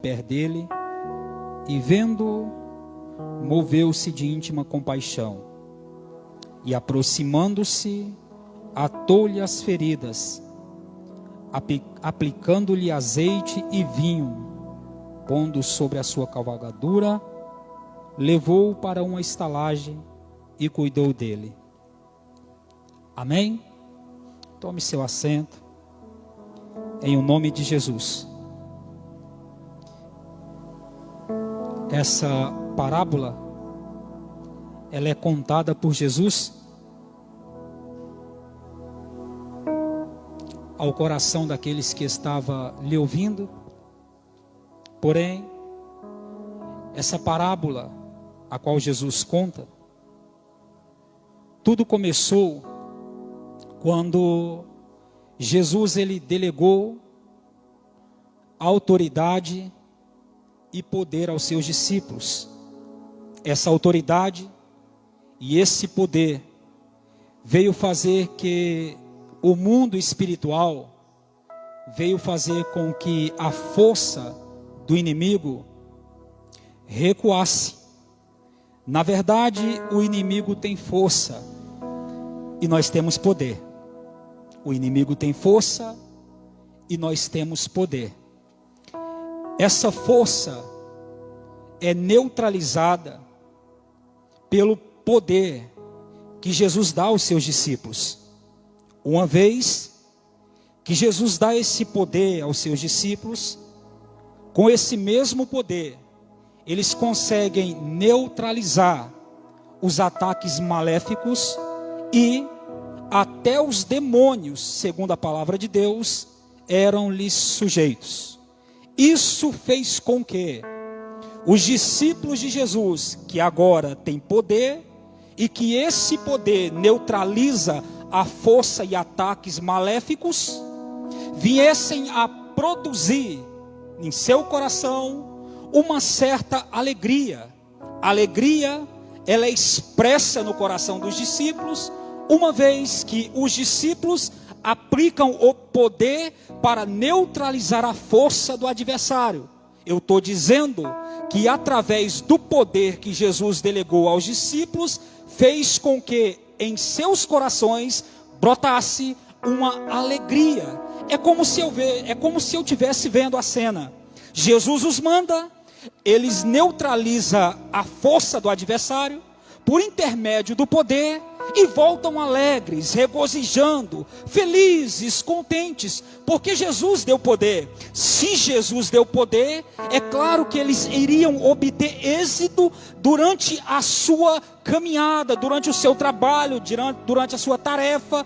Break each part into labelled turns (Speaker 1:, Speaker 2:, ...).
Speaker 1: perto dele e vendo, moveu-se de íntima compaixão e aproximando-se, atou-lhe as feridas, aplicando-lhe azeite e vinho, pondo sobre a sua cavalgadura, levou-o para uma estalagem e cuidou dele. Amém? Tome seu assento, em o nome de Jesus. Essa parábola, ela é contada por Jesus ao coração daqueles que estavam lhe ouvindo. Porém, essa parábola a qual Jesus conta, tudo começou quando Jesus ele delegou autoridade e poder aos seus discípulos. Essa autoridade e esse poder veio fazer que o mundo espiritual, veio fazer com que a força do inimigo recuasse. Na verdade, o inimigo tem força e nós temos poder. O inimigo tem força e nós temos poder. Essa força é neutralizada pelo poder que Jesus dá aos seus discípulos. Uma vez que Jesus dá esse poder aos seus discípulos, com esse mesmo poder, eles conseguem neutralizar os ataques maléficos e até os demônios, segundo a palavra de Deus, eram-lhes sujeitos. Isso fez com que os discípulos de Jesus, que agora têm poder, e que esse poder neutraliza a força e ataques maléficos, viessem a produzir em seu coração uma certa alegria. A alegria, ela é expressa no coração dos discípulos, uma vez que os discípulos aplicam o poder para neutralizar a força do adversário. Eu estou dizendo que através do poder que Jesus delegou aos discípulos, fez com que em seus corações brotasse uma alegria. É como se eu estivesse vendo a cena. Jesus os manda, eles neutralizam a força do adversário por intermédio do poder e voltam alegres, regozijando, felizes, contentes, porque Jesus deu poder. Se Jesus deu poder, é claro que eles iriam obter êxito durante a sua caminhada, durante o seu trabalho, durante a sua tarefa,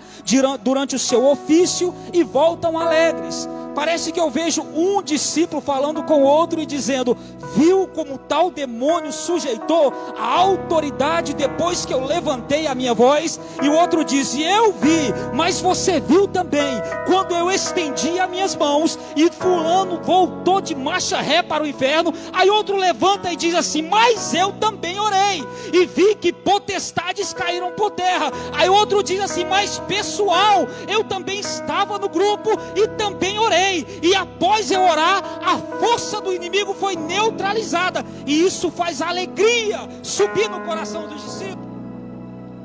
Speaker 1: durante o seu ofício, e voltam alegres. Parece que eu vejo um discípulo falando com o outro e dizendo: viu como tal demônio sujeitou a autoridade depois que eu levantei a minha voz? E o outro diz: eu vi, mas você viu também, quando eu estendi as minhas mãos e fulano voltou de marcha ré para o inferno. Aí outro levanta e diz assim: mas eu também orei e vi que potestades caíram por terra. Aí outro diz assim: mas pessoal, eu também estava no grupo e também orei. E após eu orar, a força do inimigo foi neutralizada. E isso faz alegria subir no coração dos discípulos.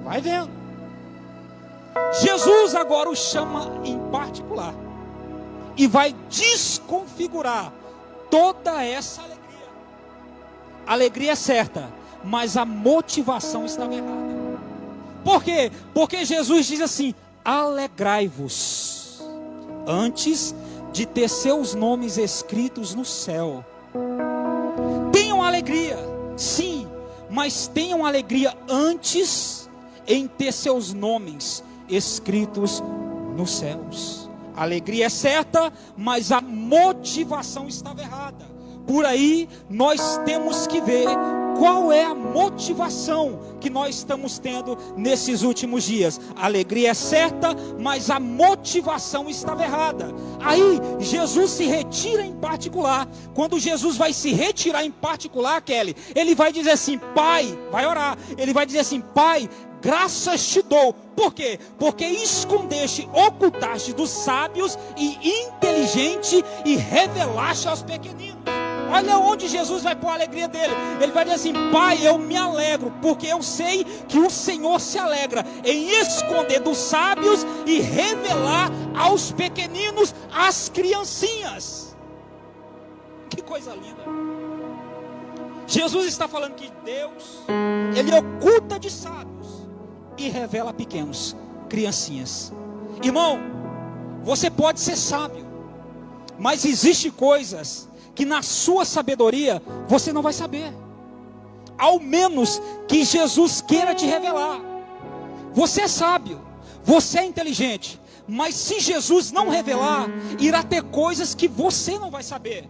Speaker 1: Vai vendo. Jesus agora o chama em particular e vai desconfigurar toda essa alegria. A alegria é certa, mas a motivação estava errada. Por quê? Porque Jesus diz assim: alegrai-vos antes de ter seus nomes escritos no céu. Tenham alegria, sim, mas tenham alegria antes em ter seus nomes escritos nos céus. A alegria é certa, mas a motivação estava errada. Por aí nós temos que ver qual é a motivação que nós estamos tendo nesses últimos dias. A alegria é certa, mas a motivação estava errada. Aí Jesus se retira em particular. Quando Jesus vai se retirar em particular, Kelly, ele vai dizer assim: Pai, vai orar, ele vai dizer assim: Pai, graças te dou. Por quê? Porque escondeste, ocultaste dos sábios e inteligentes e revelaste aos pequeninos. Olha onde Jesus vai pôr a alegria dele. Ele vai dizer assim: Pai, eu me alegro, porque eu sei que o Senhor se alegra em esconder dos sábios e revelar aos pequeninos, às criancinhas. Que coisa linda. Jesus está falando que Deus, Ele oculta de sábios e revela a pequenos, criancinhas. Irmão, você pode ser sábio, mas existem coisas que na sua sabedoria você não vai saber, ao menos que Jesus queira te revelar. Você é sábio, você é inteligente, mas se Jesus não revelar, irá ter coisas que você não vai saber.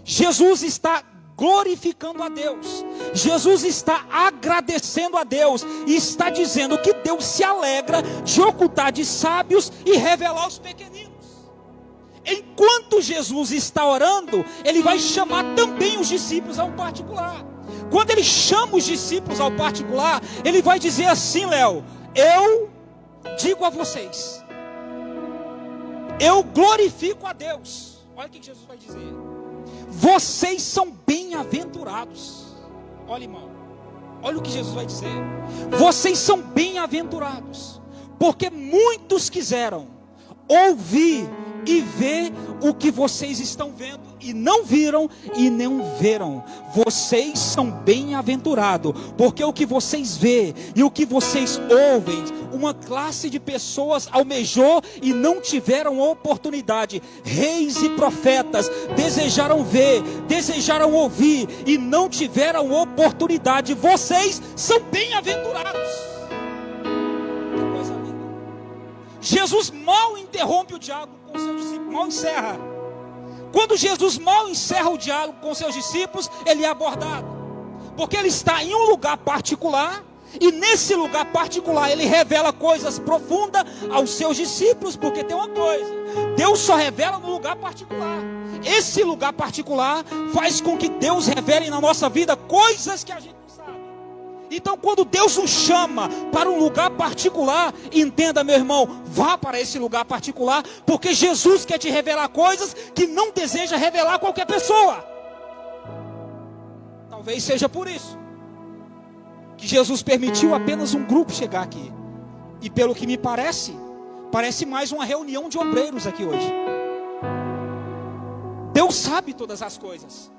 Speaker 1: Jesus está glorificando a Deus, Jesus está agradecendo a Deus, e está dizendo que Deus se alegra de ocultar de sábios e revelar aos pequeninos. Enquanto Jesus está orando, Ele vai chamar também os discípulos ao particular. Quando Ele chama os discípulos ao particular, Ele vai dizer assim: Léo, eu digo a vocês, eu glorifico a Deus. Olha o que Jesus vai dizer: vocês são bem-aventurados. Olha, irmão, olha o que Jesus vai dizer: vocês são bem-aventurados, porque muitos quiseram ouvir e ver o que vocês estão vendo, e não viram e não veram. Vocês são bem-aventurados, porque o que vocês vê e o que vocês ouvem, uma classe de pessoas almejou e não tiveram oportunidade. Reis e profetas desejaram ver, desejaram ouvir e não tiveram oportunidade. Vocês são bem-aventurados. Jesus mal interrompe o diálogo com seus discípulos, mal encerra. Quando Jesus mal encerra o diálogo com seus discípulos, ele é abordado, porque ele está em um lugar particular, e nesse lugar particular ele revela coisas profundas aos seus discípulos. Porque tem uma coisa: Deus só revela no lugar particular. Esse lugar particular faz com que Deus revele na nossa vida coisas que a gente não sabe. Então, quando Deus nos chama para um lugar particular, entenda, meu irmão, vá para esse lugar particular, porque Jesus quer te revelar coisas que não deseja revelar a qualquer pessoa. Talvez seja por isso que Jesus permitiu apenas um grupo chegar aqui. E pelo que me parece mais uma reunião de obreiros aqui hoje. Deus sabe todas as coisas,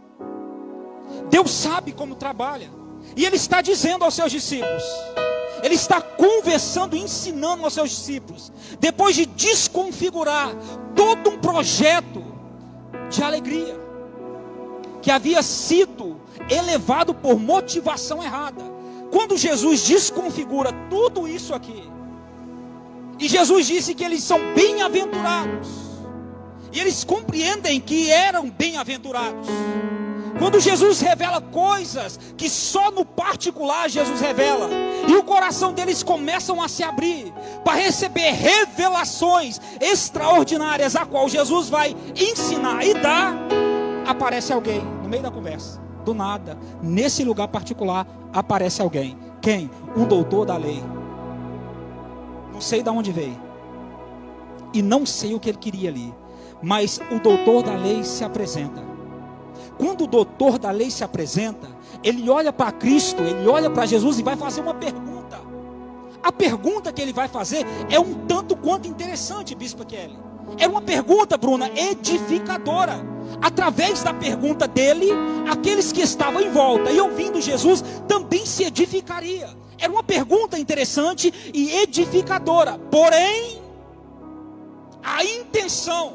Speaker 1: Deus sabe como trabalha. E Ele está dizendo aos seus discípulos, Ele está conversando, ensinando aos seus discípulos, depois de desconfigurar todo um projeto de alegria, que havia sido elevado por motivação errada. Quando Jesus desconfigura tudo isso aqui, e Jesus disse que eles são bem-aventurados, e eles compreendem que eram bem-aventurados. Quando Jesus revela coisas que só no particular Jesus revela, e o coração deles começam a se abrir para receber revelações extraordinárias, a qual Jesus vai ensinar e dar, aparece alguém no meio da conversa, do nada, nesse lugar particular, aparece alguém. Quem? Um doutor da lei. Não sei de onde veio, e não sei o que ele queria ali, mas o doutor da lei se apresenta. Quando o doutor da lei se apresenta, ele olha para Cristo, ele olha para Jesus e vai fazer uma pergunta. A pergunta que ele vai fazer é um tanto quanto interessante, Bispa Kelly. É uma pergunta, Bruna, edificadora. Através da pergunta dele, aqueles que estavam em volta e ouvindo Jesus também se edificaria. Era uma pergunta interessante e edificadora. Porém, a intenção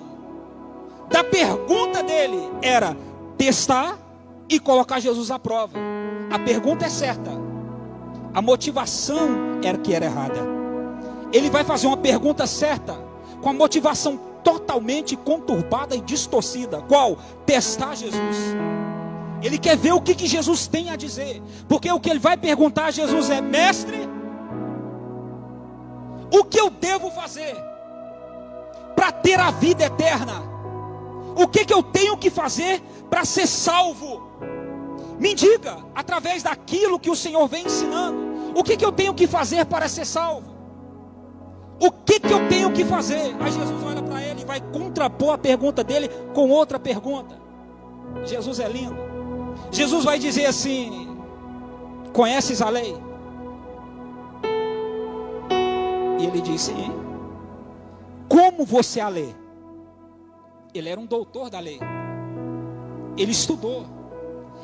Speaker 1: da pergunta dele era testar e colocar Jesus à prova. A pergunta é certa, a motivação era que era errada. Ele vai fazer uma pergunta certa, com a motivação totalmente conturbada e distorcida. Qual? Testar Jesus. Ele quer ver o que Jesus tem a dizer, porque o que ele vai perguntar a Jesus é: mestre, o que eu devo fazer para ter a vida eterna? O que eu tenho que fazer para ser salvo? Me diga, através daquilo que o Senhor vem ensinando, o que eu tenho que fazer para ser salvo? O que eu tenho que fazer? Aí Jesus olha para ele e vai contrapor a pergunta dele com outra pergunta. Jesus é lindo. Jesus vai dizer assim: conheces a lei? E ele disse: sim. Como você a lê? Ele era um doutor da lei. Ele estudou.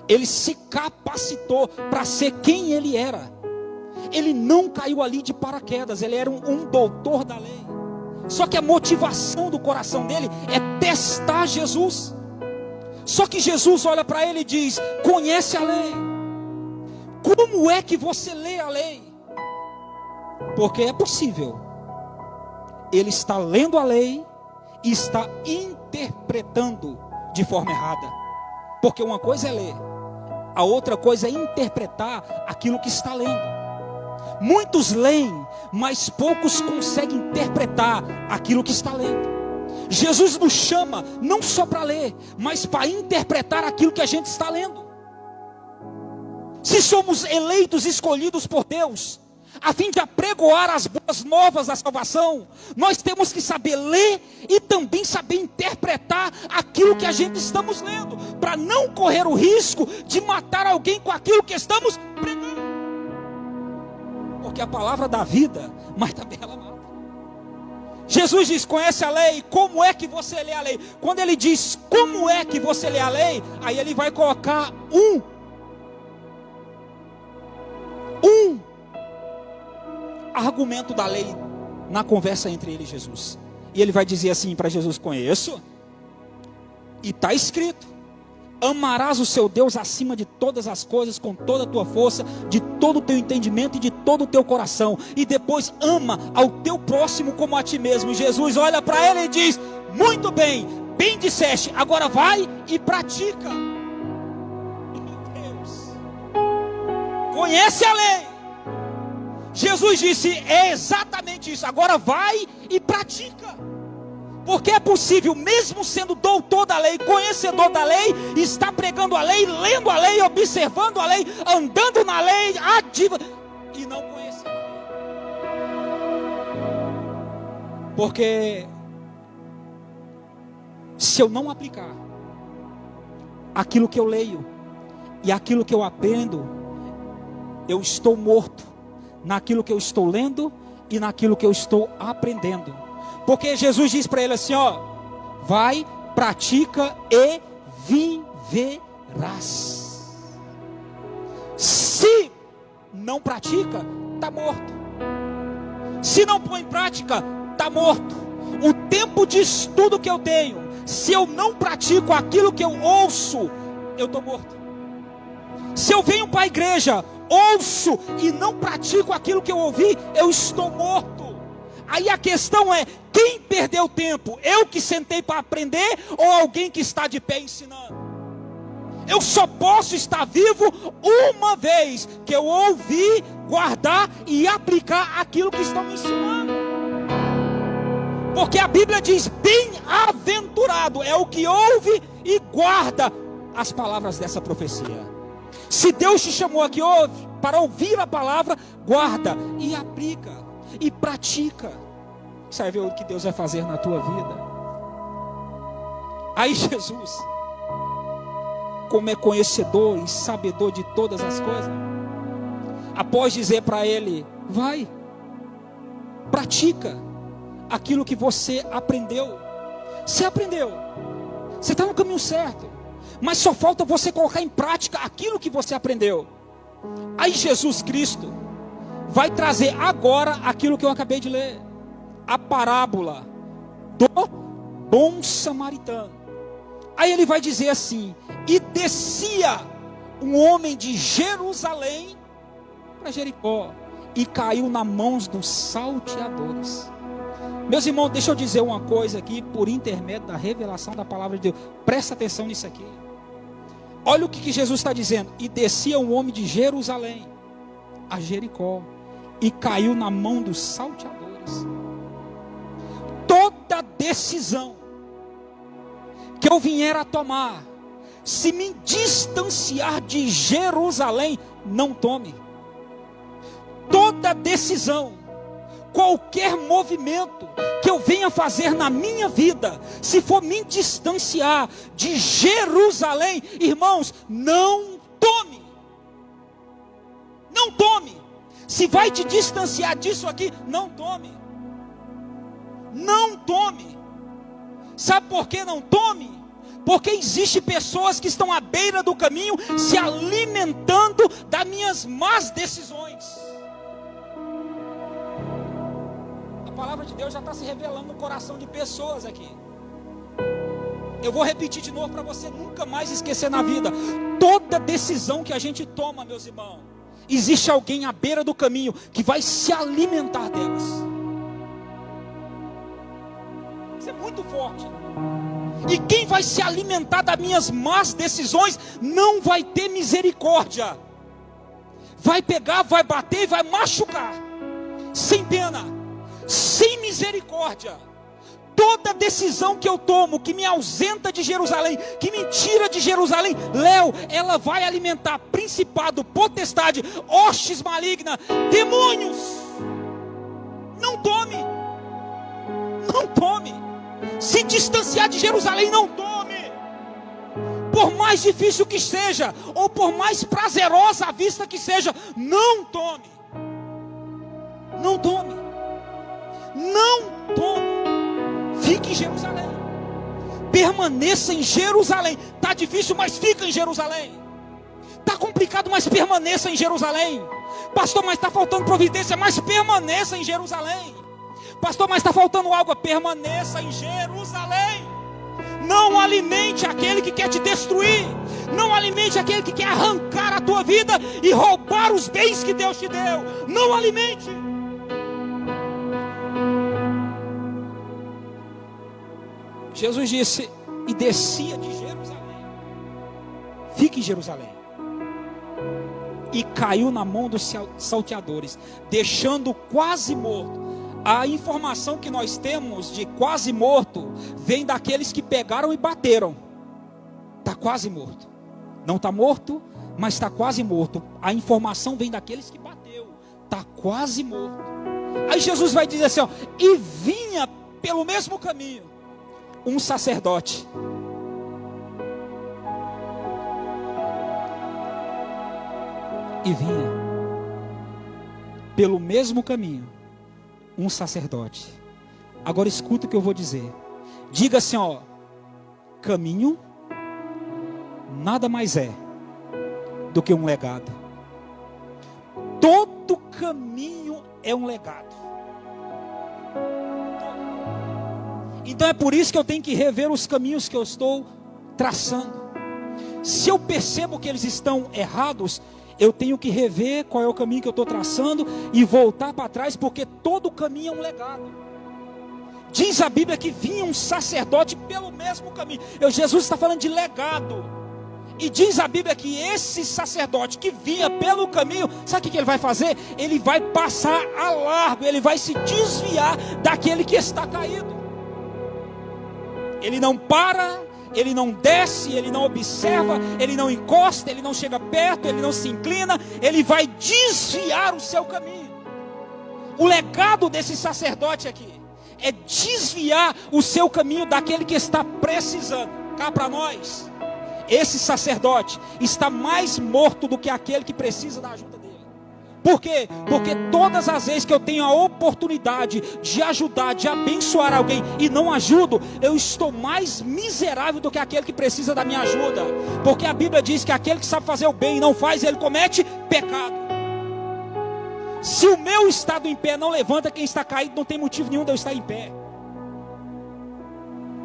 Speaker 1: Ele se capacitou para ser quem ele era. Ele não caiu ali de paraquedas. Ele era um doutor da lei. Só que a motivação do coração dele é testar Jesus. Só que Jesus olha para ele e diz: conhece a lei. Como é que você lê a lei? Porque é possível. Ele está lendo a lei e está interpretando de forma errada. Porque uma coisa é ler, a outra coisa é interpretar aquilo que está lendo. Muitos leem, mas poucos conseguem interpretar aquilo que está lendo. Jesus nos chama não só para ler, mas para interpretar aquilo que a gente está lendo. Se somos eleitos, escolhidos por Deus, a fim de apregoar as boas novas da salvação, nós temos que saber ler e também saber interpretar aquilo que a gente estamos lendo, para não correr o risco de matar alguém com aquilo que estamos pregando. Porque a palavra dá vida, mas também ela mata. Jesus diz: conhece a lei, como é que você lê a lei? Quando ele diz como é que você lê a lei, aí ele vai colocar um argumento da lei na conversa entre ele e Jesus. E ele vai dizer assim para Jesus: conheço, e está escrito: amarás o seu Deus acima de todas as coisas, com toda a tua força, de todo o teu entendimento e de todo o teu coração. E depois ama ao teu próximo como a ti mesmo. E Jesus olha para ele e diz: muito bem, bem disseste, agora vai e pratica. Meu Deus, conhece a lei. Jesus disse: é exatamente isso, agora vai e pratica. Porque é possível, mesmo sendo doutor da lei, conhecedor da lei, estar pregando a lei, lendo a lei, observando a lei, andando na lei, ativa, e não conhecer a lei. Porque se eu não aplicar aquilo que eu leio e aquilo que eu aprendo, eu estou morto naquilo que eu estou lendo e naquilo que eu estou aprendendo. Porque Jesus diz para ele assim: ó, vai, pratica e viverás. Se não pratica, está morto. Se não põe em prática, está morto. O tempo de estudo que eu tenho, se eu não pratico aquilo que eu ouço, eu estou morto. Se eu venho para a igreja, ouço e não pratico aquilo que eu ouvi, eu estou morto. Aí a questão é: quem perdeu tempo? Eu que sentei para aprender ou alguém que está de pé ensinando? Eu só posso estar vivo uma vez que eu ouvir, guardar e aplicar aquilo que estão me ensinando. Porque a Bíblia diz: bem-aventurado é o que ouve e guarda as palavras dessa profecia. Se Deus te chamou aqui para ouvir a palavra, guarda e aplica e pratica. Você vai ver o que Deus vai fazer na tua vida. Aí Jesus, como é conhecedor e sabedor de todas as coisas, após dizer para ele: vai, pratica aquilo que você aprendeu. Você aprendeu, você está no caminho certo, mas só falta você colocar em prática aquilo que você aprendeu. Aí Jesus Cristo vai trazer agora aquilo que eu acabei de ler, a parábola do bom samaritano. Aí ele vai dizer assim: e descia um homem de Jerusalém para Jericó, e caiu nas mãos dos salteadores. Meus irmãos, deixa eu dizer uma coisa aqui, por intermédio da revelação da palavra de Deus. Presta atenção nisso aqui. Olha o que Jesus está dizendo: e descia um homem de Jerusalém a Jericó, e caiu na mão dos salteadores. Toda decisão que eu vier a tomar, se me distanciar de Jerusalém, não tome. Toda decisão, qualquer movimento que eu venha fazer na minha vida, se for me distanciar de Jerusalém, irmãos, não Se vai te distanciar disso aqui, não tome. Não tome. Sabe por que não tome? Porque existe pessoas que estão à beira do caminho, se alimentando das minhas más decisões. A palavra de Deus já está se revelando no coração de pessoas aqui. Eu vou repetir de novo para você nunca mais esquecer na vida. Toda decisão que a gente toma, meus irmãos, existe alguém à beira do caminho que vai se alimentar delas. Isso é muito forte. E quem vai se alimentar das minhas más decisões não vai ter misericórdia. Vai pegar, vai bater e vai machucar. Sem pena, sem misericórdia. Toda decisão que eu tomo, que me ausenta de Jerusalém, que me tira de Jerusalém, Léo, ela vai alimentar principado, potestade, hostes malignas, demônios. Não tome. Não tome. Se distanciar de Jerusalém, não tome. Por mais difícil que seja, ou por mais prazerosa a vista que seja, não tome. Não tome. Não tome. Fique em Jerusalém. Permaneça em Jerusalém. Está difícil, mas fica em Jerusalém. Está complicado, mas permaneça em Jerusalém. Pastor, mas está faltando providência, mas permaneça em Jerusalém. Pastor, mas está faltando algo, permaneça em Jerusalém. Não alimente aquele que quer te destruir. Não alimente aquele que quer arrancar a tua vida e roubar os bens que Deus te deu. Não alimente. Jesus disse, e descia de Jerusalém. Fique em Jerusalém. E caiu na mão dos salteadores, deixando quase morto. A informação que nós temos de quase morto vem daqueles que pegaram e bateram. Está quase morto. Não está morto, mas está quase morto. A informação vem daqueles que bateu. Está quase morto. Aí Jesus vai dizer assim, ó, e vinha pelo mesmo caminho um sacerdote. E vinha pelo mesmo caminho um sacerdote. Agora escuta o que eu vou dizer. Diga assim, ó, caminho nada mais é do que um legado. Todo caminho é um legado. Então é por isso que eu tenho que rever os caminhos que eu estou traçando. Se eu percebo que eles estão errados, eu tenho que rever qual é o caminho que eu estou traçando e voltar para trás, porque todo caminho é um legado. Diz a Bíblia que vinha um sacerdote pelo mesmo caminho. Jesus está falando de legado. E diz a Bíblia que esse sacerdote que vinha pelo caminho, sabe o que ele vai fazer? Ele vai passar a largo, ele vai se desviar daquele que está caído. Ele não para, ele não desce, ele não observa, ele não encosta, ele não chega perto, ele não se inclina, ele vai desviar o seu caminho. O legado desse sacerdote aqui é desviar o seu caminho daquele que está precisando. Cá para nós, esse sacerdote está mais morto do que aquele que precisa da ajuda dele. Por quê? Porque todas as vezes que eu tenho a oportunidade de ajudar, de abençoar alguém e não ajudo, eu estou mais miserável do que aquele que precisa da minha ajuda. Porque a Bíblia diz que aquele que sabe fazer o bem e não faz, ele comete pecado. Se o meu estado em pé não levanta quem está caído, não tem motivo nenhum de eu estar em pé.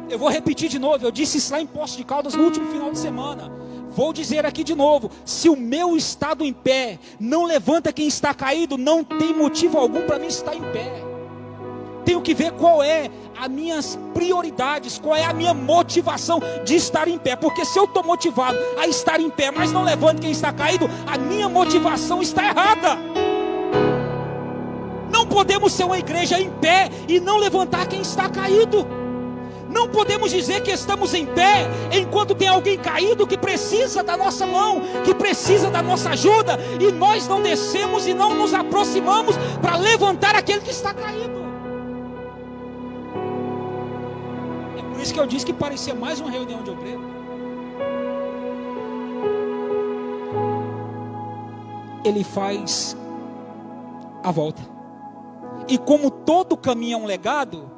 Speaker 1: Eu vou repetir de novo, eu disse isso lá em Poços de Caldas no último final de semana. Vou dizer aqui de novo, se o meu estado em pé não levanta quem está caído, não tem motivo algum para mim estar em pé. Tenho que ver qual é as minhas prioridades, qual é a minha motivação de estar em pé. Porque se eu estou motivado a estar em pé, mas não levanto quem está caído, a minha motivação está errada. Não podemos ser uma igreja em pé e não levantar quem está caído. Não podemos dizer que estamos em pé enquanto tem alguém caído que precisa da nossa mão, que precisa da nossa ajuda, e nós não descemos e não nos aproximamos para levantar aquele que está caído. É por isso que eu disse que parecia mais uma reunião de obreiro. Ele faz a volta. E como todo caminho é um legado,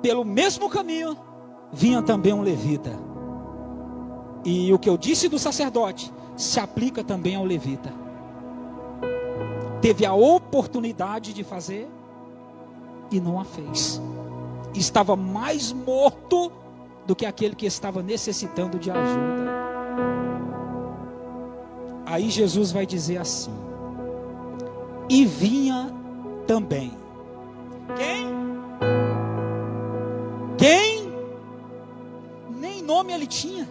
Speaker 1: pelo mesmo caminho vinha também um levita. E o que eu disse do sacerdote se aplica também ao levita. Teve a oportunidade de fazer e não a fez. Estava mais morto do que aquele que estava necessitando de ajuda. Aí Jesus vai dizer assim: e vinha também. Quem? Nem nome ele tinha.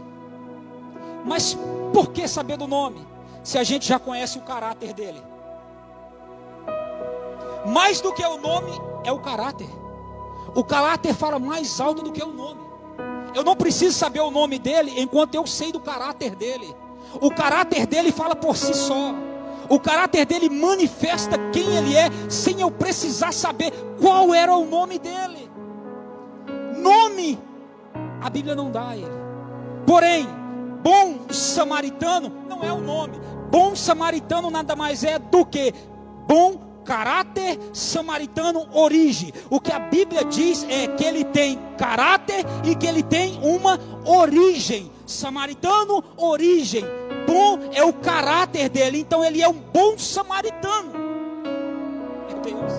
Speaker 1: Mas por que saber do nome, se a gente já conhece o caráter dele? Mais do que o nome é o caráter. O caráter fala mais alto do que o nome. Eu não preciso saber o nome dele enquanto eu sei do caráter dele. O caráter dele fala por si só. O caráter dele manifesta quem ele é, sem eu precisar saber qual era o nome dele. Nome, a Bíblia não dá a ele. Porém, bom samaritano não é o nome. Bom samaritano nada mais é do que bom caráter samaritano, origem. O que a Bíblia diz é que ele tem caráter e que ele tem uma origem. Samaritano, origem. Bom é o caráter dele, então ele é um bom samaritano. É Deus.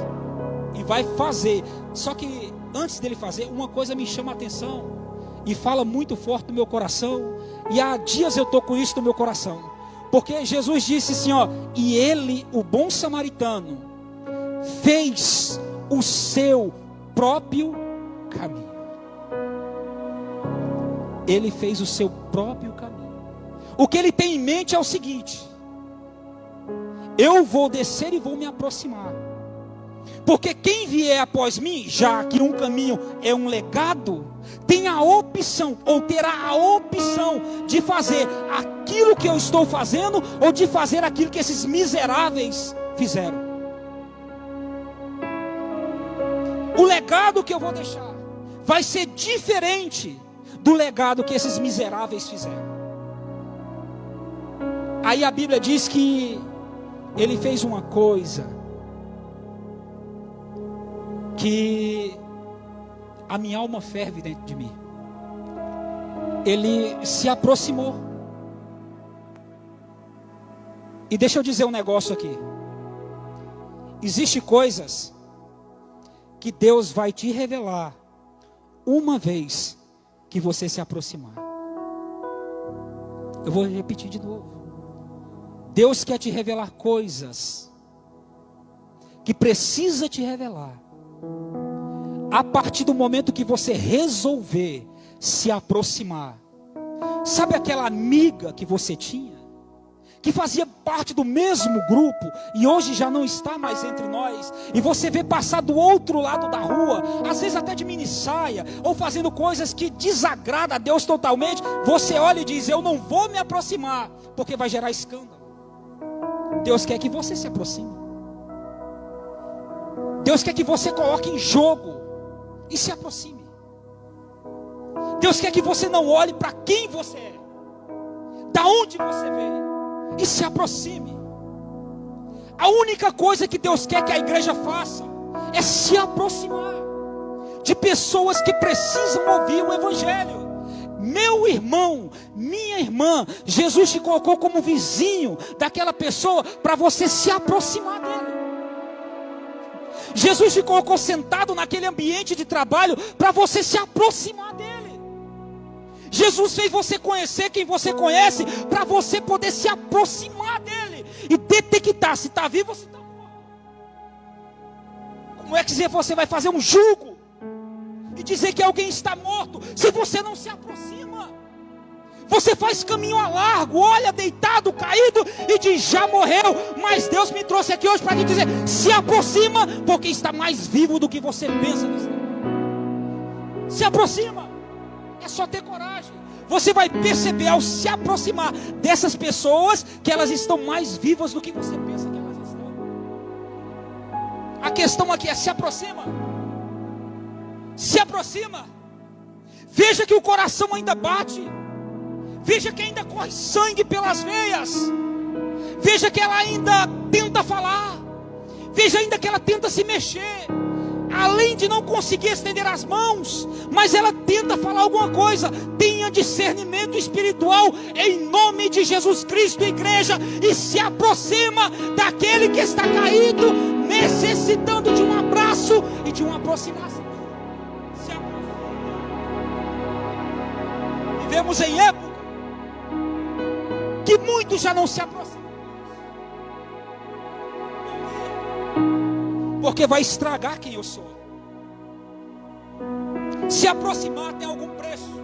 Speaker 1: E vai fazer. Só que antes dele fazer, uma coisa me chama a atenção e fala muito forte no meu coração. E há dias eu estou com isso no meu coração. Porque Jesus disse assim, ó: e ele, o bom samaritano, fez o seu próprio caminho. Ele fez o seu próprio caminho. O que ele tem em mente é o seguinte: eu vou descer e vou me aproximar. Porque quem vier após mim, já que um caminho é um legado, tem a opção, ou terá a opção de fazer aquilo que eu estou fazendo, ou de fazer aquilo que esses miseráveis fizeram. O legado que eu vou deixar vai ser diferente do legado que esses miseráveis fizeram. Aí a Bíblia diz que ele fez uma coisa que a minha alma ferve dentro de mim. Ele se aproximou. E deixa eu dizer um negócio aqui. Existem coisas que Deus vai te revelar uma vez que você se aproximar. Eu vou repetir de novo. Deus quer te revelar coisas que precisa te revelar a partir do momento que você resolver se aproximar. Sabe aquela amiga que você tinha, que fazia parte do mesmo grupo e hoje já não está mais entre nós, e você vê passar do outro lado da rua, às vezes até de minissaia, ou fazendo coisas que desagradam a Deus totalmente? Você olha e diz: eu não vou me aproximar, porque vai gerar escândalo. Deus quer que você se aproxime. Deus quer que você coloque em jogo e se aproxime. Deus quer que você não olhe para quem você é, da onde você veio, e se aproxime. A única coisa que Deus quer que a igreja faça é se aproximar de pessoas que precisam ouvir o evangelho. Meu irmão, minha irmã, Jesus te colocou como vizinho daquela pessoa para você se aproximar dele. Jesus te colocou sentado naquele ambiente de trabalho para você se aproximar dele. Jesus fez você conhecer quem você conhece para você poder se aproximar dele e detectar se está vivo ou se está morto. Como é que você vai fazer um julgo e dizer que alguém está morto se você não se aproxima? Você faz caminho a largo, olha deitado, caído e diz: já morreu, mas Deus me trouxe aqui hoje para te dizer: se aproxima, porque está mais vivo do que você pensa. Se aproxima, é só ter coragem. Você vai perceber ao se aproximar dessas pessoas que elas estão mais vivas do que você pensa que elas estão. A questão aqui é: se aproxima. Se aproxima. Veja que o coração ainda bate. Veja que ainda corre sangue pelas veias. Veja que ela ainda tenta falar. Veja ainda que ela tenta se mexer, além de não conseguir estender as mãos, mas ela tenta falar alguma coisa. Tenha discernimento espiritual em nome de Jesus Cristo, igreja, e se aproxima daquele que está caído, necessitando de um abraço e de uma aproximação. Vivemos em época que muitos já não se aproximam, porque vai estragar quem eu sou. Se aproximar tem algum preço.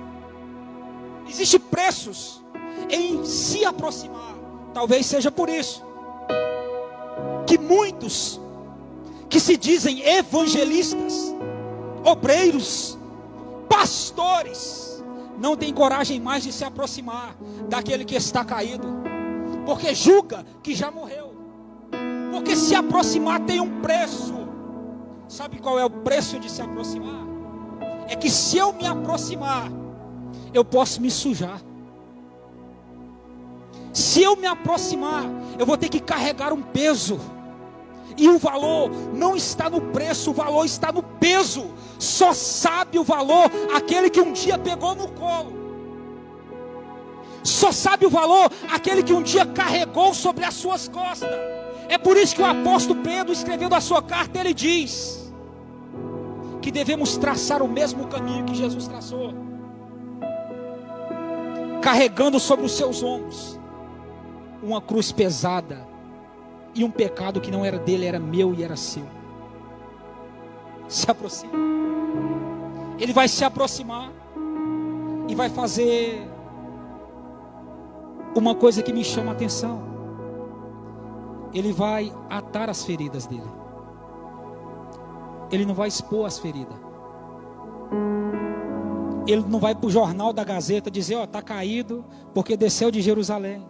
Speaker 1: Existem preços em se aproximar. Talvez seja por isso que muitos que se dizem evangelistas, obreiros, pastores, não têm coragem mais de se aproximar daquele que está caído, porque julga que já morreu. Porque se aproximar tem um preço. Sabe qual é o preço de se aproximar? É que se eu me aproximar, eu posso me sujar. Se eu me aproximar, eu vou ter que carregar um peso. E o valor não está no preço, o valor está no peso. Só sabe o valor aquele que um dia pegou no colo. Só sabe o valor aquele que um dia carregou sobre as suas costas. É por isso que o apóstolo Pedro, escrevendo a sua carta, ele diz que devemos traçar o mesmo caminho que Jesus traçou, carregando sobre os seus ombros uma cruz pesada e um pecado que não era dele, era meu e era seu. Se aproxima. Ele vai se aproximar e vai fazer uma coisa que me chama a atenção. Ele vai atar as feridas dele. Ele não vai expor as feridas. Ele não vai para o jornal da Gazeta dizer, ó, está caído porque desceu de Jerusalém.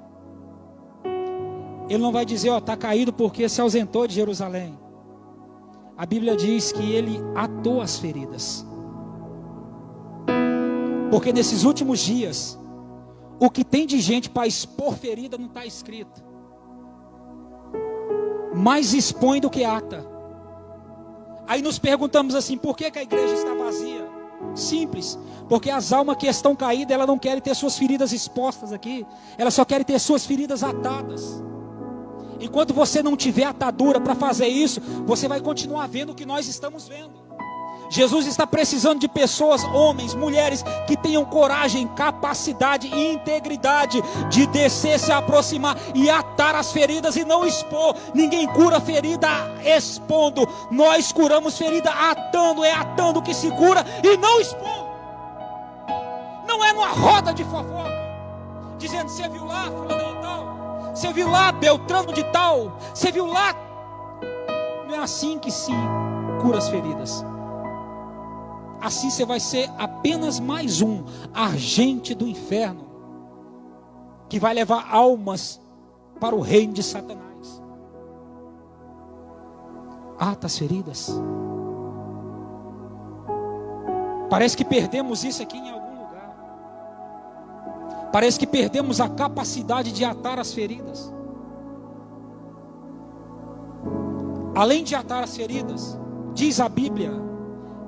Speaker 1: Ele não vai dizer, ó, está caído porque se ausentou de Jerusalém. A Bíblia diz que ele atou as feridas. Porque nesses últimos dias, o que tem de gente para expor ferida não está escrito. Mais expõe do que ata. Aí nos perguntamos assim, por que a igreja está vazia? Simples, porque as almas que estão caídas, elas não querem ter suas feridas expostas aqui, elas só querem ter suas feridas atadas. Enquanto você não tiver atadura para fazer isso, você vai continuar vendo o que nós estamos vendo. Jesus está precisando de pessoas, homens, mulheres, que tenham coragem, capacidade e integridade de descer, se aproximar e atar as feridas e não expor. Ninguém cura ferida expondo, nós curamos ferida atando. É atando que se cura e não expondo. Não é numa roda de fofoca, dizendo, você viu lá fulano de tal, você viu lá Beltrano de tal, você viu lá. Não é assim que se cura as feridas. Assim você vai ser apenas mais um agente do inferno, que vai levar almas para o reino de Satanás. Ata as feridas. Parece que perdemos isso aqui em algum lugar. Parece que perdemos a capacidade de atar as feridas. Além de atar as feridas, diz a Bíblia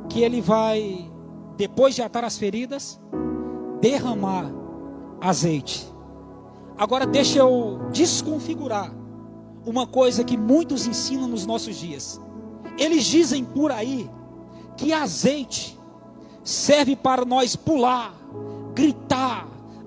Speaker 1: que ele vai, depois de atar as feridas, derramar azeite. Agora deixa eu desconfigurar uma coisa que muitos ensinam nos nossos dias. Eles dizem por aí que azeite serve para nós pular, gritar,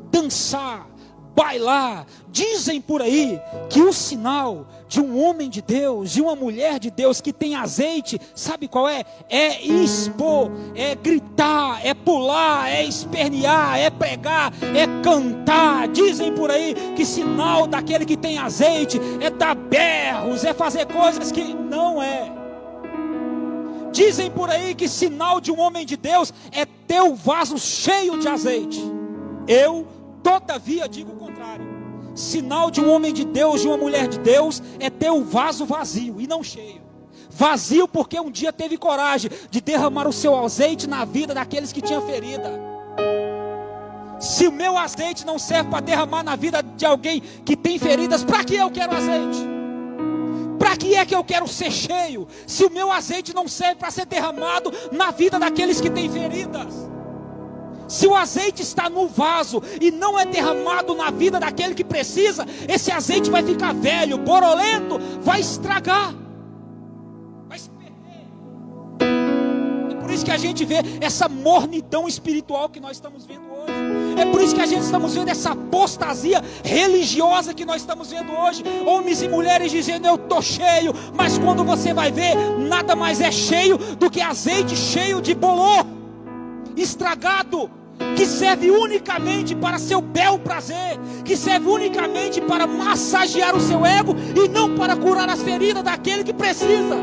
Speaker 1: dançar, bailar. Dizem por aí que o sinal de um homem de Deus, de uma mulher de Deus que tem azeite, sabe qual é? É expor, é gritar, é pular, é espernear, é pregar, é cantar. Dizem por aí que sinal daquele que tem azeite é dar berros, é fazer coisas que não é. Dizem por aí que sinal de um homem de Deus é ter o vaso cheio de azeite. Eu, todavia, digo o contrário. Sinal de um homem de Deus, de uma mulher de Deus, é ter o vaso vazio e não cheio. Vazio porque um dia teve coragem de derramar o seu azeite na vida daqueles que tinham ferida. Se o meu azeite não serve para derramar na vida de alguém que tem feridas, para que eu quero azeite? Para Para que é que eu quero ser cheio, se o meu azeite não serve para ser derramado na vida daqueles que têm feridas? Se o azeite está no vaso e não é derramado na vida daquele que precisa, esse azeite vai ficar velho, borolento, vai estragar, vai se perder. É por isso que a gente vê essa mornidão espiritual que nós estamos vendo hoje. É por isso que a gente estamos vendo essa apostasia religiosa que nós estamos vendo hoje. Homens e mulheres dizendo: eu estou cheio, mas quando você vai ver, nada mais é cheio do que azeite cheio de bolor, estragado, que serve unicamente para seu bel prazer, que serve unicamente para massagear o seu ego e não para curar as feridas daquele que precisa.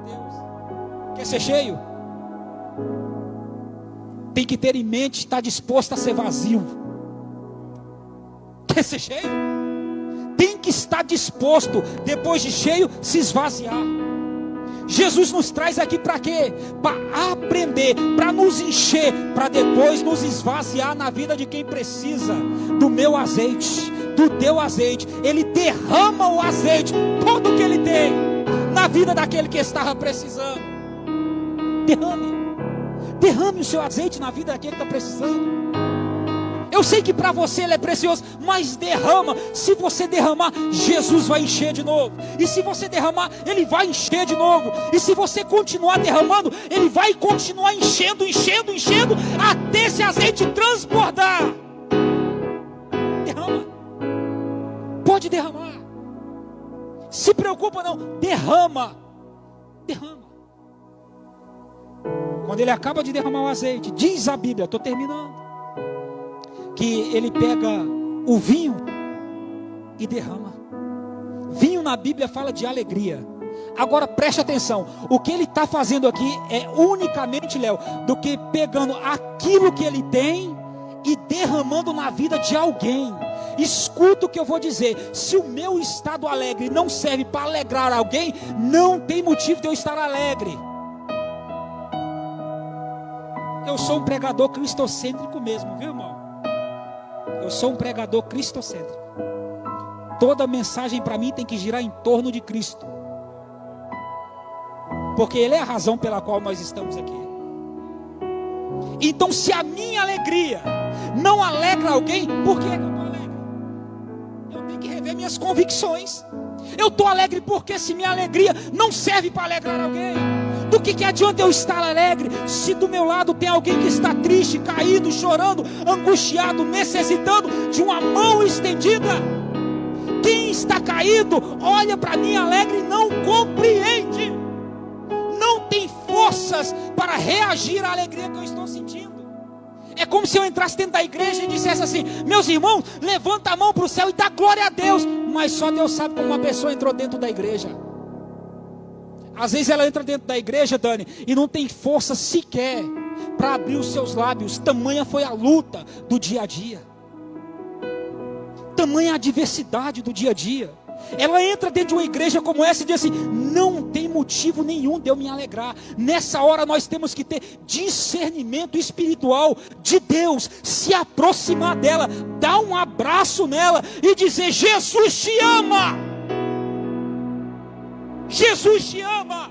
Speaker 1: Deus quer ser cheio? Tem que ter em mente, estar disposto a ser vazio. Quer ser cheio? Tem que estar disposto, depois de cheio, se esvaziar. Jesus nos traz aqui para quê? Para aprender, para nos encher, para depois nos esvaziar na vida de quem precisa do meu azeite, do teu azeite. Ele derrama o azeite, todo que ele tem, na vida daquele que estava precisando. Derrame o seu azeite na vida daquele que está precisando. Eu sei que para você ele é precioso, mas derrama. Se você derramar, Jesus vai encher de novo. E se você derramar, ele vai encher de novo. E se você continuar derramando, ele vai continuar enchendo, até esse azeite transbordar. Derrama. Pode derramar. Se preocupa não, derrama. Quando ele acaba de derramar o azeite, diz a Bíblia, estou terminando, que ele pega o vinho e derrama. Vinho na Bíblia fala de alegria. Agora preste atenção, o que ele está fazendo aqui é unicamente, Léo, do que pegando aquilo que ele tem e derramando na vida de alguém. Escuta o que eu vou dizer: se o meu estado alegre não serve para alegrar alguém, não tem motivo de eu estar alegre. Eu sou um pregador cristocêntrico mesmo, viu, irmão? Eu sou um pregador cristocêntrico. Toda mensagem para mim tem que girar em torno de Cristo, porque Ele é a razão pela qual nós estamos aqui. Então, se a minha alegria não alegra alguém, por que eu estou alegre? Eu tenho que rever minhas convicções. Eu estou alegre porque se minha alegria não serve para alegrar alguém, do que adianta eu estar alegre se do meu lado tem alguém que está triste, caído, chorando, angustiado, necessitando de uma mão estendida? Quem está caído olha para mim alegre e não compreende, não tem forças para reagir à alegria que eu estou sentindo. É como se eu entrasse dentro da igreja e dissesse assim: meus irmãos, levanta a mão para o céu e dá glória a Deus. Mas só Deus sabe como uma pessoa entrou dentro da igreja. Às vezes ela entra dentro da igreja, Dani, e não tem força sequer para abrir os seus lábios. Tamanha foi a luta do dia a dia, tamanha a adversidade do dia a dia. Ela entra dentro de uma igreja como essa e diz assim: não tem motivo nenhum de eu me alegrar. Nessa hora nós temos que ter discernimento espiritual de Deus, se aproximar dela, dar um abraço nela e dizer: Jesus te ama. Jesus te ama.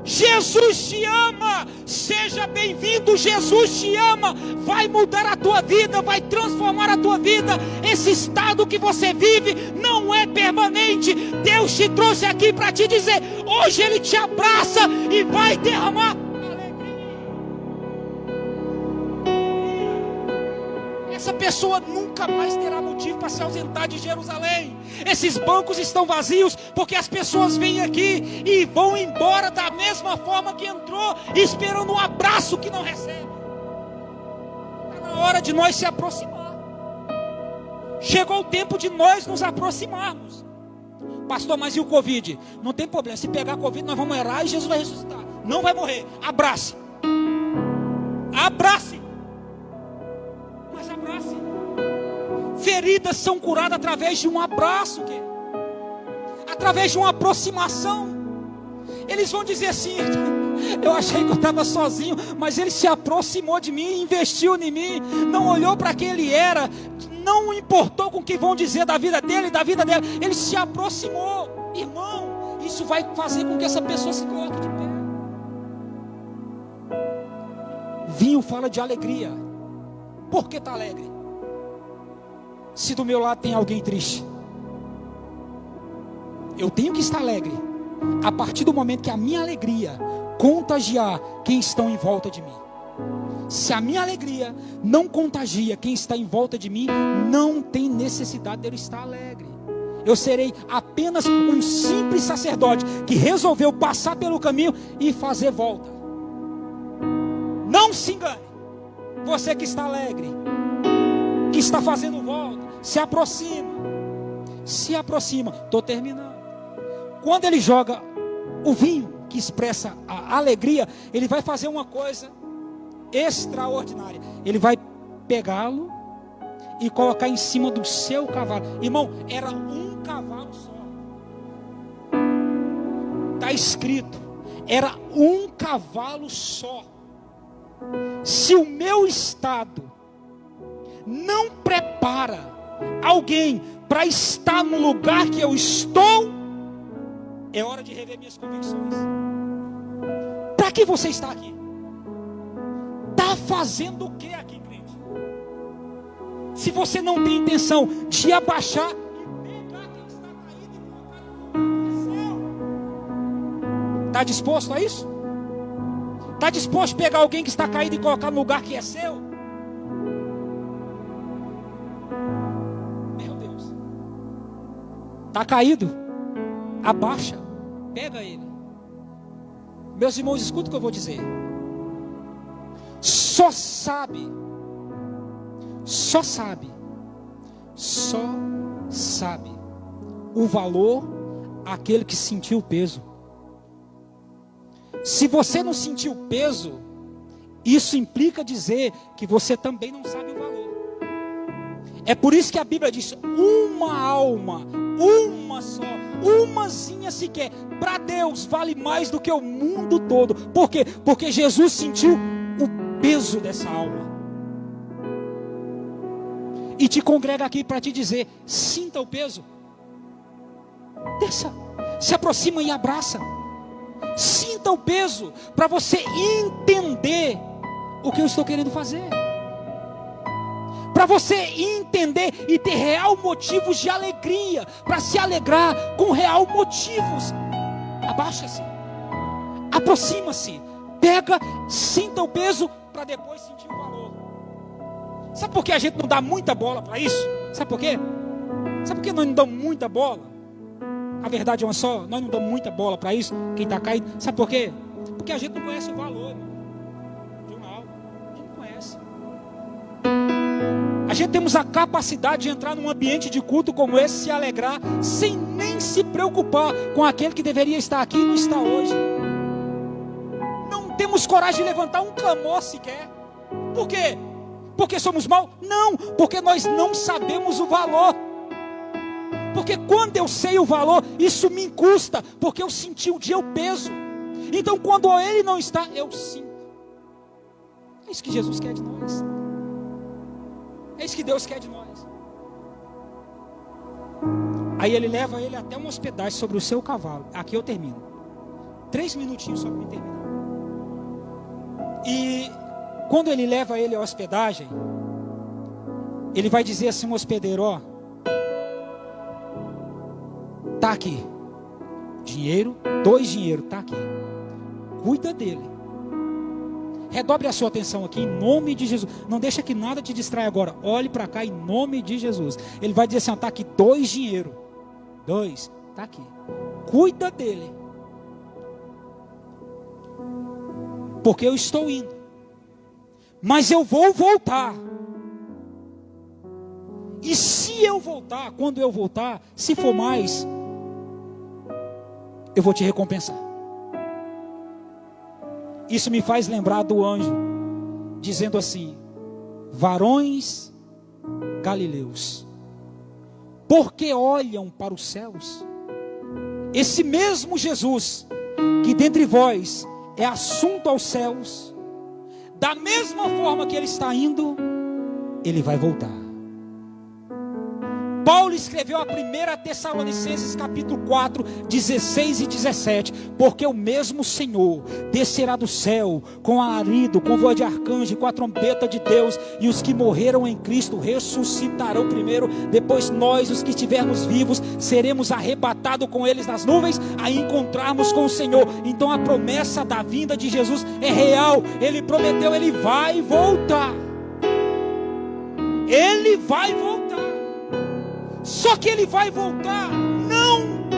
Speaker 1: Jesus te ama. Seja bem-vindo. Jesus te ama. Vai mudar a tua vida, vai transformar a tua vida. Esse estado que você vive não é permanente. Deus te trouxe aqui para te dizer: hoje Ele te abraça e vai derramar alegria. Essa pessoa nunca mais terá motivo para se ausentar de Jerusalém. Esses bancos estão vazios porque as pessoas vêm aqui e vão embora da mesma forma que entrou, esperando um abraço que não recebe. Está na hora de nós se aproximar. Chegou o tempo de nós nos aproximarmos. Pastor, mas e o Covid? Não tem problema, se pegar Covid nós vamos orar e Jesus vai ressuscitar. Não vai morrer, abrace. Abrace. Mas abrace. Feridas são curadas através de um abraço, através de uma aproximação. Eles vão dizer assim: Eu achei que eu estava sozinho, mas Ele se aproximou de mim, investiu em mim, não olhou para quem Ele era, não importou com o que vão dizer da vida dele, da vida dela. Ele se aproximou. Irmão, isso vai fazer com que essa pessoa se coloque de pé. Vinho fala de alegria. Por que está alegre? Se do meu lado tem alguém triste, eu tenho que estar alegre a partir do momento que a minha alegria contagiar quem estão em volta de mim. Se a minha alegria não contagia quem está em volta de mim, não tem necessidade de eu estar alegre. Eu serei apenas um simples sacerdote que resolveu passar pelo caminho e fazer volta. Não se engane. Você que está alegre, que está fazendo volta, se aproxima. Se aproxima. Estou terminando. Quando ele joga o vinho, que expressa a alegria, ele vai fazer uma coisa extraordinária. Ele vai pegá-lo e colocar em cima do seu cavalo. Irmão, era um cavalo só. Está escrito, era um cavalo só. Se o meu estado não prepara alguém para estar no lugar que eu estou, é hora de rever minhas convicções. Para que você está aqui? Está fazendo o que aqui, crente? Se você não tem intenção de abaixar e pegar quem está caído e colocar no céu, está disposto a isso? Está disposto a pegar alguém que está caído e colocar no lugar que é seu? Meu Deus. Está caído? Abaixa, pega ele. Meus irmãos, escuta o que eu vou dizer. Só sabe o valor aquele que sentiu o peso. Se você não sentiu o peso, isso implica dizer que você também não sabe o valor. É por isso que a Bíblia diz: uma alma, uma só, umazinha sequer, para Deus vale mais do que o mundo todo. Por quê? Porque Jesus sentiu o peso dessa alma. E te congrega aqui para te dizer: sinta o peso. Desça, se aproxima e abraça. Sinta o peso, para você entender o que eu estou querendo fazer. Para você entender e ter real motivos de alegria, para se alegrar com real motivos. Abaixa-se, aproxima-se, pega, sinta o peso, para depois sentir o valor. Sabe por que a gente não dá muita bola para isso? Sabe por quê? Sabe por que nós não damos muita bola? A verdade é uma só, nós não damos muita bola para isso, quem está caído. Sabe por quê? Porque a gente não conhece o valor de uma alma. A gente não conhece. A gente temos a capacidade de entrar num ambiente de culto como esse, se alegrar, sem nem se preocupar com aquele que deveria estar aqui e não está hoje. Não temos coragem de levantar um clamor sequer. Por quê? Porque somos maus? Não, porque nós não sabemos o valor. Porque quando eu sei o valor, isso me custa, porque eu senti o dia o peso. Então quando ele não está, eu sinto. É isso que Jesus quer de nós. É isso que Deus quer de nós. Aí ele leva ele até uma hospedagem sobre o seu cavalo. Aqui eu termino. 3 minutinhos só para me terminar. E quando ele leva ele à hospedagem, ele vai dizer assim: um hospedeiro, ó, tá aqui, dinheiro, 2 dinheiro, tá aqui, cuida dele, redobre a sua atenção aqui, em nome de Jesus, não deixa que nada te distraia agora, olhe para cá em nome de Jesus. Ele vai dizer assim: ó, tá aqui 2 dinheiro, 2, tá aqui, cuida dele, porque eu estou indo, mas eu vou voltar. E se eu voltar, quando eu voltar, se for mais, eu vou te recompensar. Isso me faz lembrar do anjo dizendo assim: varões galileus, porque olham para os céus? Esse mesmo Jesus que dentre vós é assunto aos céus, da mesma forma que ele está indo, ele vai voltar. Paulo escreveu a 1 Tessalonicenses capítulo 4, 16 e 17, porque o mesmo Senhor descerá do céu com alarido, com voz de arcanjo, com a trombeta de Deus, e os que morreram em Cristo ressuscitarão primeiro, depois nós, os que estivermos vivos, seremos arrebatados com eles nas nuvens, a encontrarmos com o Senhor. Então a promessa da vinda de Jesus é real, ele prometeu, ele vai voltar, ele vai voltar. Só que ele vai voltar não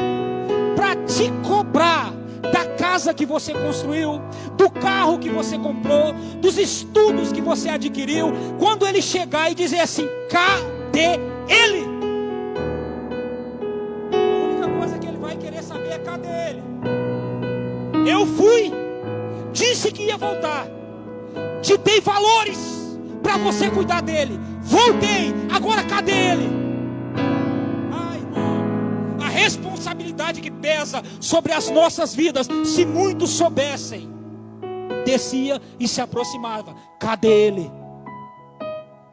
Speaker 1: para te cobrar da casa que você construiu, do carro que você comprou, dos estudos que você adquiriu. Quando ele chegar e dizer assim: cadê ele? A única coisa que ele vai querer saber é: cadê ele? Eu fui, disse que ia voltar, te dei valores para você cuidar dele, voltei, agora cadê ele? Responsabilidade que pesa sobre as nossas vidas. Se muitos soubessem, descia e se aproximava: cadê ele?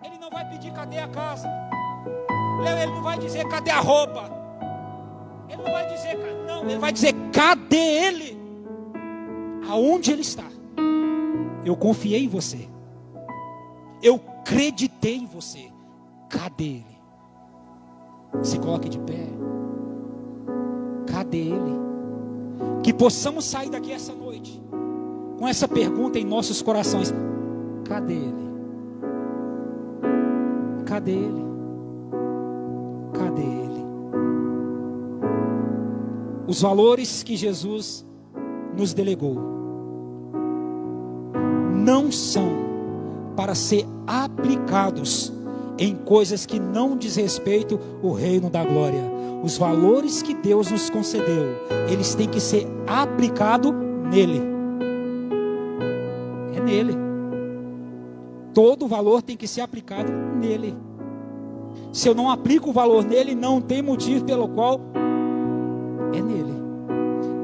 Speaker 1: Ele não vai pedir cadê a casa, ele não vai dizer cadê a roupa, ele não vai dizer, não, ele vai dizer: cadê ele? Aonde ele está? Eu confiei em você, eu acreditei em você, cadê ele? Se coloque de pé. Cadê ele? Que possamos sair daqui essa noite com essa pergunta em nossos corações: cadê ele? Cadê ele? Cadê ele? Os valores que Jesus nos delegou não são para ser aplicados em coisas que não diz respeito ao reino da glória. Os valores que Deus nos concedeu, eles têm que ser aplicados nele. É nele. Todo valor tem que ser aplicado nele. Se eu não aplico o valor nele, não tem motivo pelo qual é nele.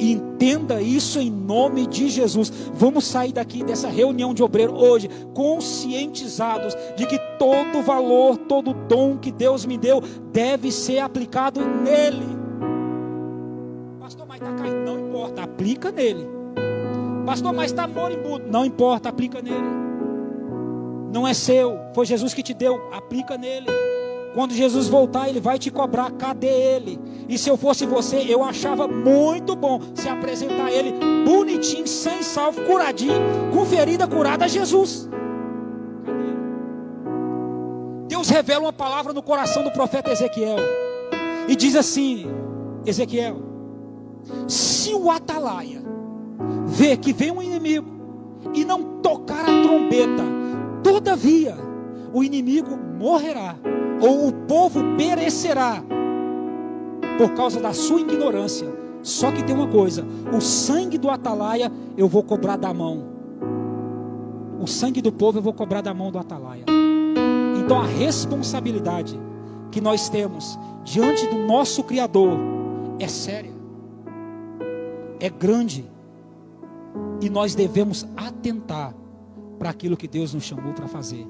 Speaker 1: Entenda isso em nome de Jesus. Vamos sair daqui dessa reunião de obreiro hoje conscientizados de que todo valor, todo dom que Deus me deu deve ser aplicado nele. Pastor, mas está caindo, não importa, aplica nele. Pastor, mas está moribundo, não importa, aplica nele. Não é seu, foi Jesus que te deu, aplica nele. Quando Jesus voltar, ele vai te cobrar, cadê ele? E se eu fosse você, eu achava muito bom se apresentar ele bonitinho, sem salvo, curadinho, com ferida curada a Jesus. Cadê ele? Deus revela uma palavra no coração do profeta Ezequiel e diz assim: Ezequiel, se o atalaia ver que vem um inimigo e não tocar a trombeta, todavia o inimigo morrerá, ou o povo perecerá por causa da sua ignorância. Só que tem uma coisa: o sangue do atalaia eu vou cobrar da mão, o sangue do povo eu vou cobrar da mão do atalaia. Então a responsabilidade que nós temos diante do nosso Criador é séria, é grande, e nós devemos atentar para aquilo que Deus nos chamou para fazer.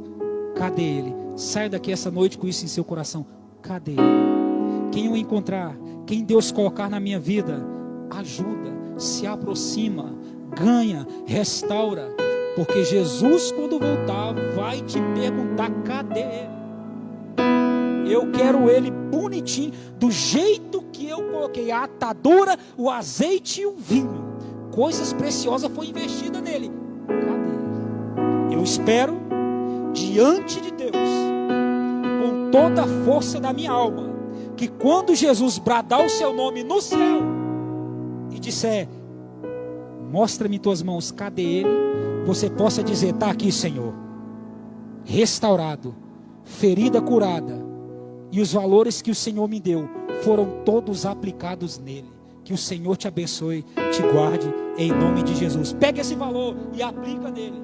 Speaker 1: Cadê ele? Saia daqui essa noite com isso em seu coração: cadê ele? Quem eu encontrar, quem Deus colocar na minha vida, ajuda, se aproxima, ganha, restaura, porque Jesus, quando voltar, vai te perguntar: cadê ele? Eu quero ele bonitinho, do jeito que eu coloquei a atadura, o azeite e o vinho, coisas preciosas foi investida nele. Cadê ele? Eu espero diante de Deus, com toda a força da minha alma, que quando Jesus bradar o seu nome no céu e disser: mostra-me tuas mãos, cadê ele? Você possa dizer: está aqui, Senhor, restaurado, ferida curada, e os valores que o Senhor me deu foram todos aplicados nele. Que o Senhor te abençoe, te guarde, em nome de Jesus. Pega esse valor e aplica nele.